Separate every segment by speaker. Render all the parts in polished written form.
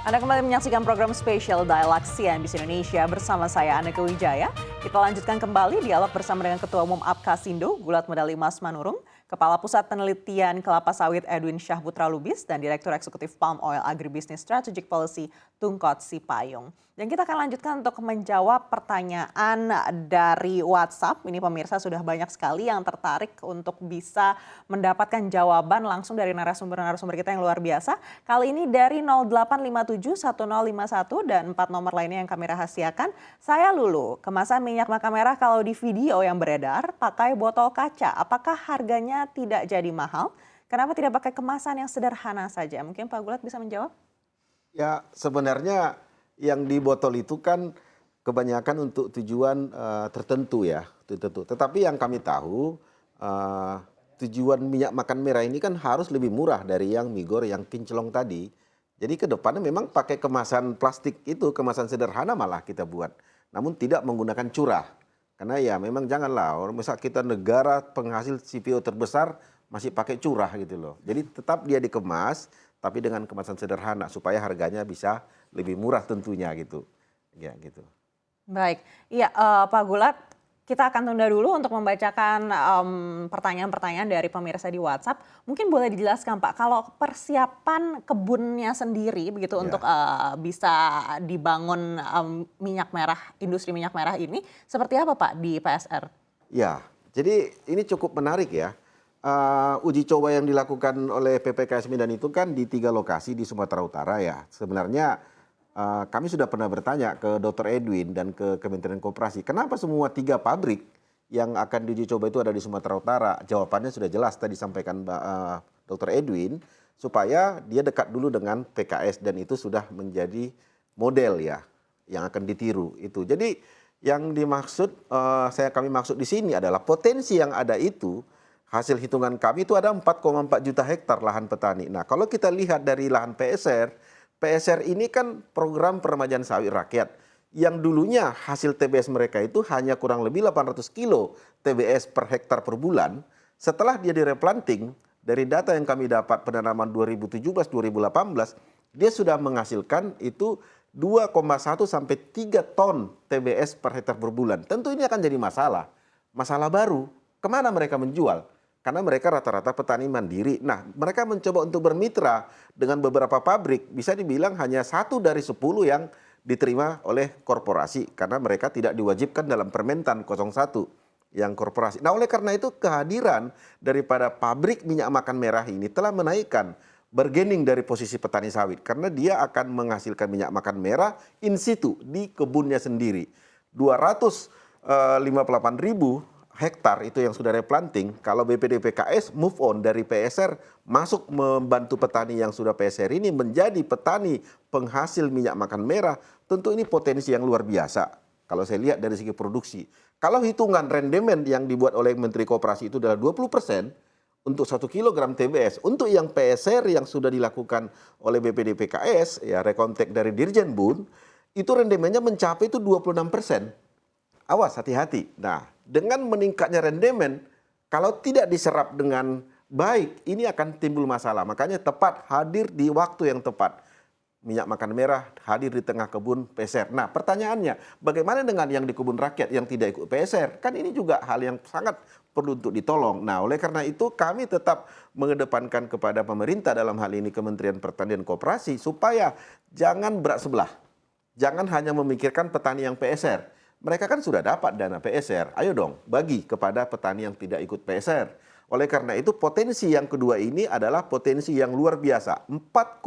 Speaker 1: Anda kembali menyaksikan program spesial Dialog CNBC Indonesia bersama saya Anneke Wijaya. Kita lanjutkan kembali dialog bersama dengan Ketua Umum Apkasindo, Gulat Medali Emas Manurung, Kepala Pusat Penelitian Kelapa Sawit Edwin Syahputra Lubis, dan Direktur Eksekutif Palm Oil Agribusiness Strategic Policy Tungkot Sipayung. Dan kita akan lanjutkan untuk menjawab pertanyaan dari WhatsApp. Ini pemirsa sudah banyak sekali yang tertarik untuk bisa mendapatkan jawaban langsung dari narasumber-narasumber kita yang luar biasa. Kali ini dari 08571051 dan 4 nomor lainnya yang kami rahasiakan. Saya Lulu, kemasan minyak makan merah kalau di video yang beredar pakai botol kaca. Apakah harganya tidak jadi mahal? Kenapa tidak pakai kemasan yang sederhana saja? Mungkin Pak Gulat bisa menjawab?
Speaker 2: Ya, sebenarnya yang di botol itu kan kebanyakan untuk tujuan tertentu ya, tertentu. Tetapi yang kami tahu tujuan minyak makan merah ini kan harus lebih murah dari yang migor yang kinclong tadi. Jadi ke depannya memang pakai kemasan plastik itu, kemasan sederhana malah kita buat. Namun tidak menggunakan curah. Karena ya memang janganlah, misal kita negara penghasil CPO terbesar masih pakai curah gitu loh. Jadi tetap dia dikemas, tapi dengan kemasan sederhana supaya harganya bisa lebih murah tentunya gitu. Ya gitu.
Speaker 1: Baik, iya Pak Gulat, kita akan tunda dulu untuk membacakan pertanyaan-pertanyaan dari pemirsa di WhatsApp. Mungkin boleh dijelaskan Pak, kalau persiapan kebunnya sendiri begitu
Speaker 2: Ya.
Speaker 1: untuk bisa dibangun minyak merah, industri minyak merah ini, seperti apa Pak di PSR?
Speaker 2: Ya, jadi ini cukup menarik ya. Uji coba yang dilakukan oleh PPKS Medan itu kan di 3 lokasi di Sumatera Utara ya. Sebenarnya kami sudah pernah bertanya ke Dr. Edwin dan ke Kementerian Koperasi, kenapa semua 3 pabrik yang akan diuji coba itu ada di Sumatera Utara? Jawabannya sudah jelas tadi disampaikan Dr. Edwin, supaya dia dekat dulu dengan PKS dan itu sudah menjadi model ya yang akan ditiru itu. Jadi yang dimaksud kami maksud di sini adalah potensi yang ada itu. Hasil hitungan kami itu ada 4,4 juta hektar lahan petani. Nah, kalau kita lihat dari lahan PSR, PSR ini kan program peremajaan sawit rakyat. Yang dulunya hasil TBS mereka itu hanya kurang lebih 800 kilo TBS per hektar per bulan. Setelah dia direplanting, dari data yang kami dapat penanaman 2017-2018, dia sudah menghasilkan itu 2,1 sampai 3 ton TBS per hektar per bulan. Tentu ini akan jadi masalah. Masalah baru, kemana mereka menjual? Karena mereka rata-rata petani mandiri. Nah, mereka mencoba untuk bermitra dengan beberapa pabrik. Bisa dibilang hanya 1 dari 10 yang diterima oleh korporasi. Karena mereka tidak diwajibkan dalam Permentan 01 yang korporasi. Nah, oleh karena itu kehadiran daripada pabrik minyak makan merah ini telah menaikkan bargaining dari posisi petani sawit. Karena dia akan menghasilkan minyak makan merah in situ di kebunnya sendiri. 258.000 hektar itu yang sudah replanting, kalau BPD PKS move on dari PSR masuk membantu petani yang sudah PSR ini menjadi petani penghasil minyak makan merah, tentu ini potensi yang luar biasa. Kalau saya lihat dari segi produksi. Kalau hitungan rendemen yang dibuat oleh Menteri Koperasi itu adalah 20% untuk 1 kilogram TBS. Untuk yang PSR yang sudah dilakukan oleh BPD PKS, ya rekontek dari Dirjen Bun, itu rendemennya mencapai itu 26%. Awas, hati-hati. Nah, dengan meningkatnya rendemen, kalau tidak diserap dengan baik, ini akan timbul masalah. Makanya tepat hadir di waktu yang tepat. Minyak makan merah hadir di tengah kebun PSR. Nah, pertanyaannya, bagaimana dengan yang di kebun rakyat yang tidak ikut PSR? Kan ini juga hal yang sangat perlu untuk ditolong. Nah, oleh karena itu kami tetap mengedepankan kepada pemerintah dalam hal ini Kementerian Pertanian Koperasi supaya jangan berat sebelah. Jangan hanya memikirkan petani yang PSR. Mereka kan sudah dapat dana PSR, ayo dong bagi kepada petani yang tidak ikut PSR. Oleh karena itu potensi yang kedua ini adalah potensi yang luar biasa. 4,4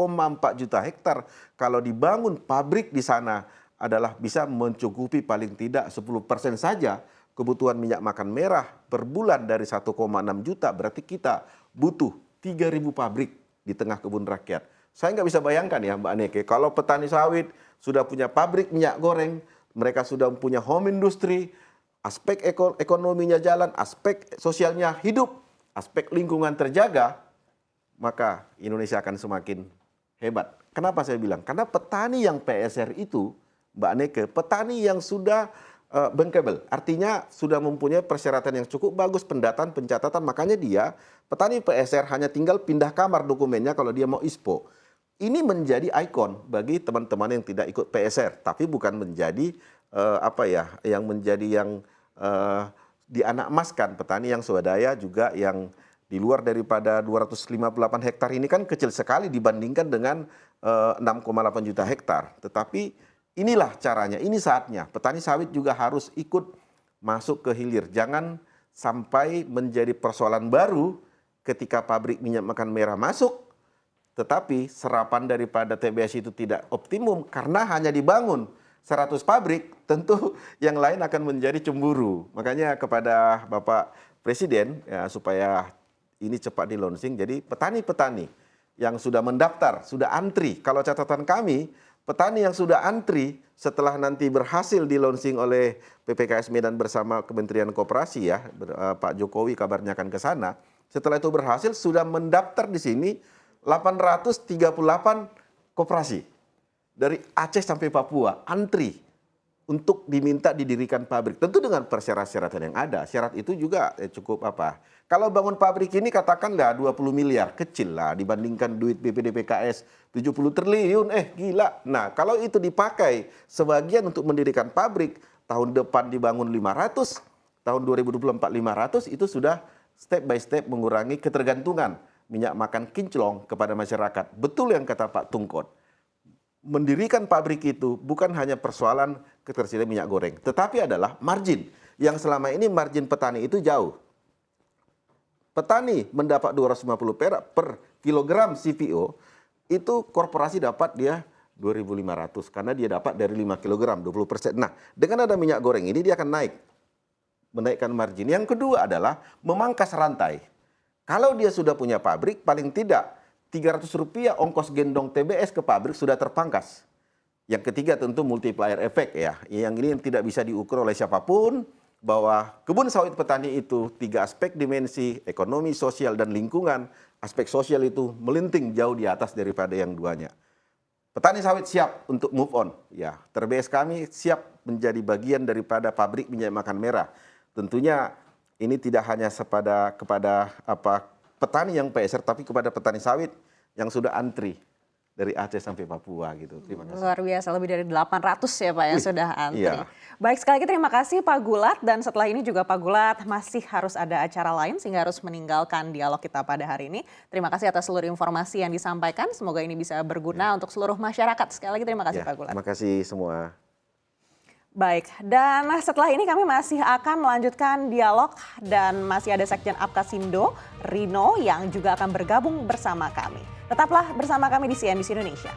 Speaker 2: juta hektar kalau dibangun pabrik di sana adalah bisa mencukupi paling tidak 10% saja kebutuhan minyak makan merah per bulan dari 1,6 juta. Berarti kita butuh 3.000 pabrik di tengah kebun rakyat. Saya nggak bisa bayangkan ya Mbak Anneke, kalau petani sawit sudah punya pabrik minyak goreng, mereka sudah punya home industry, aspek ekonominya jalan, aspek sosialnya hidup, aspek lingkungan terjaga, maka Indonesia akan semakin hebat. Kenapa saya bilang? Karena petani yang PSR itu, Mbak Anneke, petani yang sudah bankable, artinya sudah mempunyai persyaratan yang cukup bagus, pendataan, pencatatan, makanya dia, petani PSR hanya tinggal pindah kamar dokumennya kalau dia mau ISPO. ini menjadi ikon bagi teman-teman yang tidak ikut PSR, tapi bukan menjadi yang menjadi yang dianakmaskan petani yang swadaya juga yang di luar daripada 258 hektar ini kan kecil sekali dibandingkan dengan 6,8 juta hektar. Tetapi inilah caranya, ini saatnya. Petani sawit juga harus ikut masuk ke hilir. Jangan sampai menjadi persoalan baru ketika pabrik minyak makan merah masuk, tetapi serapan daripada TBS itu tidak optimum karena hanya dibangun 100 pabrik, tentu yang lain akan menjadi cemburu. Makanya kepada Bapak Presiden ya, supaya ini cepat di launching. Jadi petani-petani yang sudah mendaftar, sudah antri. Kalau catatan kami, petani yang sudah antri setelah nanti berhasil di launching oleh PPKS Medan bersama Kementerian Koperasi ya, Pak Jokowi kabarnya akan ke sana. Setelah itu berhasil sudah mendaftar di sini 838 koperasi dari Aceh sampai Papua antri untuk diminta didirikan pabrik. Tentu dengan persyarat-syaratan yang ada. Syarat itu juga cukup apa. Kalau bangun pabrik ini katakanlah 20 miliar, kecil lah dibandingkan duit BPDPKS 70 triliun, gila. Nah, kalau itu dipakai sebagian untuk mendirikan pabrik, tahun depan dibangun 500, tahun 2024 500, itu sudah step by step mengurangi ketergantungan minyak makan kinclong kepada masyarakat. Betul yang kata Pak Tungkot. Mendirikan pabrik itu bukan hanya persoalan ketersediaan minyak goreng, tetapi adalah margin. Yang selama ini margin petani itu jauh. Petani mendapat 250 perak per kilogram CPO, itu korporasi dapat dia 2.500 karena dia dapat dari 5 kilogram 20%. Nah, dengan ada minyak goreng ini dia akan menaikkan margin. Yang kedua adalah memangkas rantai. Kalau dia sudah punya pabrik, paling tidak Rp300 ongkos gendong TBS ke pabrik sudah terpangkas. Yang ketiga tentu multiplier effect ya. Yang ini yang tidak bisa diukur oleh siapapun, bahwa kebun sawit petani itu 3 aspek dimensi, ekonomi, sosial, dan lingkungan. Aspek sosial itu melinting jauh di atas daripada yang duanya. Petani sawit siap untuk move on. Ya, TBS kami siap menjadi bagian daripada pabrik minyak makan merah. Tentunya ini tidak hanya kepada petani yang PSR, tapi kepada petani sawit yang sudah antri dari Aceh sampai Papua gitu. Terima kasih.
Speaker 1: Luar biasa, lebih dari 800 ya Pak yang sudah antri.
Speaker 2: Iya.
Speaker 1: Baik, sekali lagi terima kasih Pak Gulat, dan setelah ini juga Pak Gulat masih harus ada acara lain sehingga harus meninggalkan dialog kita pada hari ini. Terima kasih atas seluruh informasi yang disampaikan, semoga ini bisa berguna untuk seluruh masyarakat. Sekali lagi terima kasih Pak Gulat.
Speaker 2: Terima kasih semua.
Speaker 1: Baik, dan setelah ini kami masih akan melanjutkan dialog dan masih ada Sekjen Apkasindo, Rino, yang juga akan bergabung bersama kami. Tetaplah bersama kami di CNBC Indonesia.